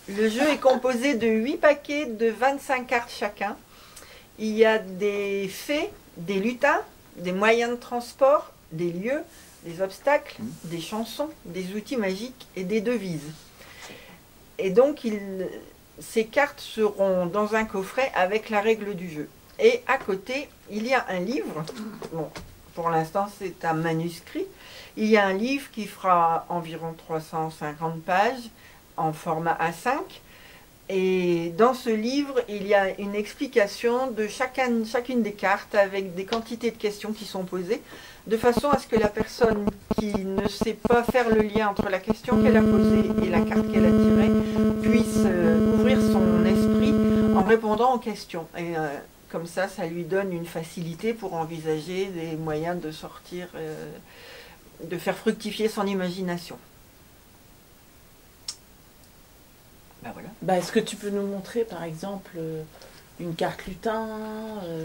Le jeu est composé de 8 paquets de 25 cartes chacun. Il y a des fées, des lutins, des moyens de transport, des lieux, des obstacles, des chansons, des outils magiques et des devises. Et donc, ces cartes seront dans un coffret avec la règle du jeu. Et à côté, il y a un livre. Bon, pour l'instant, c'est un manuscrit. Il y a un livre qui fera environ 350 pages en format A5. Et dans ce livre, il y a une explication de chacune des cartes avec des quantités de questions qui sont posées, de façon à ce que la personne qui ne sait pas faire le lien entre la question qu'elle a posée et la carte qu'elle a tirée puisse ouvrir son esprit en répondant aux questions. Et comme ça lui donne une facilité pour envisager des moyens de sortir, de faire fructifier son imagination. Ben voilà. Bah, est-ce que tu peux nous montrer, par exemple, une carte lutin,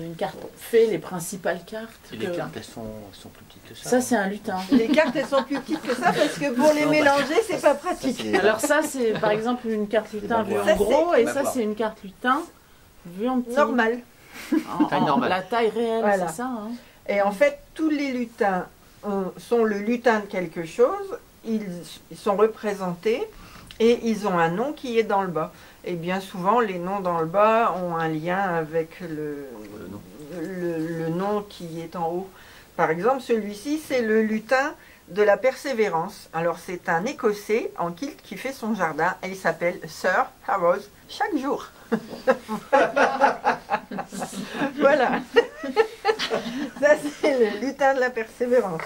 une carte fée, les principales cartes? Et les cartes, elles sont plus petites que ça. Ça, c'est un lutin. Les cartes, elles sont plus petites que ça parce que pour les mélanger, c'est pas pratique. Alors ça, c'est par exemple une carte lutin vue en gros, et ça, c'est une carte lutin vue en petit. Normal. Taille normale. La taille réelle, Voilà. c'est ça, hein? Et en fait, tous les lutins sont le lutin de quelque chose, ils sont représentés et ils ont un nom qui est dans le bas. Et bien souvent, les noms dans le bas ont un lien avec le nom qui est en haut. Par exemple, celui-ci, c'est le lutin de la persévérance. Alors, c'est un Écossais en kilt qui fait son jardin et il s'appelle Sir Harrows chaque jour. Voilà. Ça, c'est le lutin de la persévérance.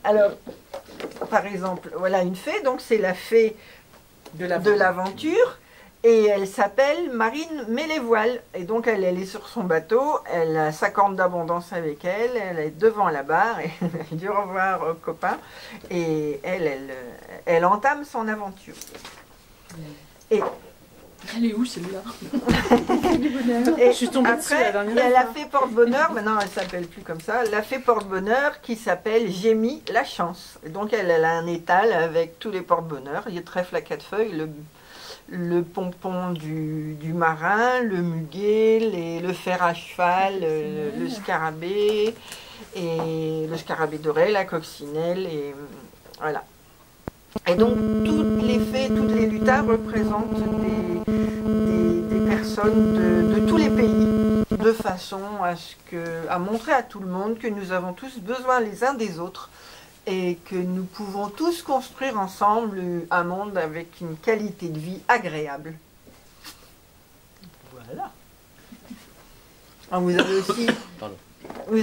Alors, par exemple, voilà une fée. Donc, c'est la fée de l'aventure. Et elle s'appelle Marine Mélévoile. Et donc, elle est sur son bateau. Elle a sa corne d'abondance avec elle. Elle est devant la barre. Et elle dit au revoir aux copains. Et elle entame son aventure. Et elle est où celle-là? Et je suis tombée après, dessus la dernière il y a la fois. fée porte-bonheur, maintenant elle s'appelle plus comme ça, la fée porte-bonheur qui s'appelle Gémie la chance. Et donc elle a un étal avec tous les porte-bonheur, il y a le trèfle à 4 feuilles, le pompon du marin, le muguet, le fer à cheval, le scarabée, et le scarabée doré, la coccinelle, et voilà. Et donc, toutes les fées, tous les lutins représentent des personnes de tous les pays, de façon à montrer à tout le monde que nous avons tous besoin les uns des autres et que nous pouvons tous construire ensemble un monde avec une qualité de vie agréable. Voilà. Alors, vous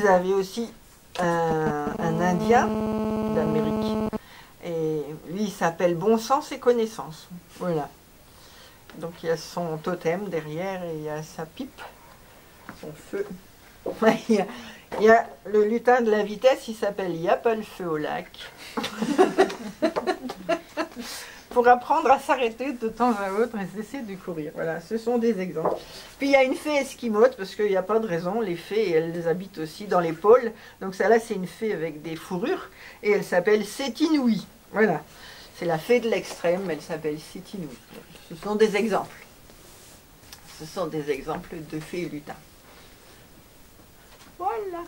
avez aussi un Indien d'Amérique. Et lui, il s'appelle Bon Sens et Connaissance. Voilà. Donc il y a son totem derrière et il y a sa pipe, son feu. Il y a le lutin de la vitesse, il s'appelle Il n'y a pas le feu au lac. Pour apprendre à s'arrêter de temps à autre et cesser de courir. Voilà, ce sont des exemples. Puis il y a une fée esquimaude, parce qu'il n'y a pas de raison, les fées, elles habitent aussi dans les pôles. Donc celle-là, c'est une fée avec des fourrures, et elle s'appelle Sétinouï. Voilà, c'est la fée de l'extrême, elle s'appelle Sétinouï. Ce sont des exemples. Ce sont des exemples de fées et lutins. Voilà.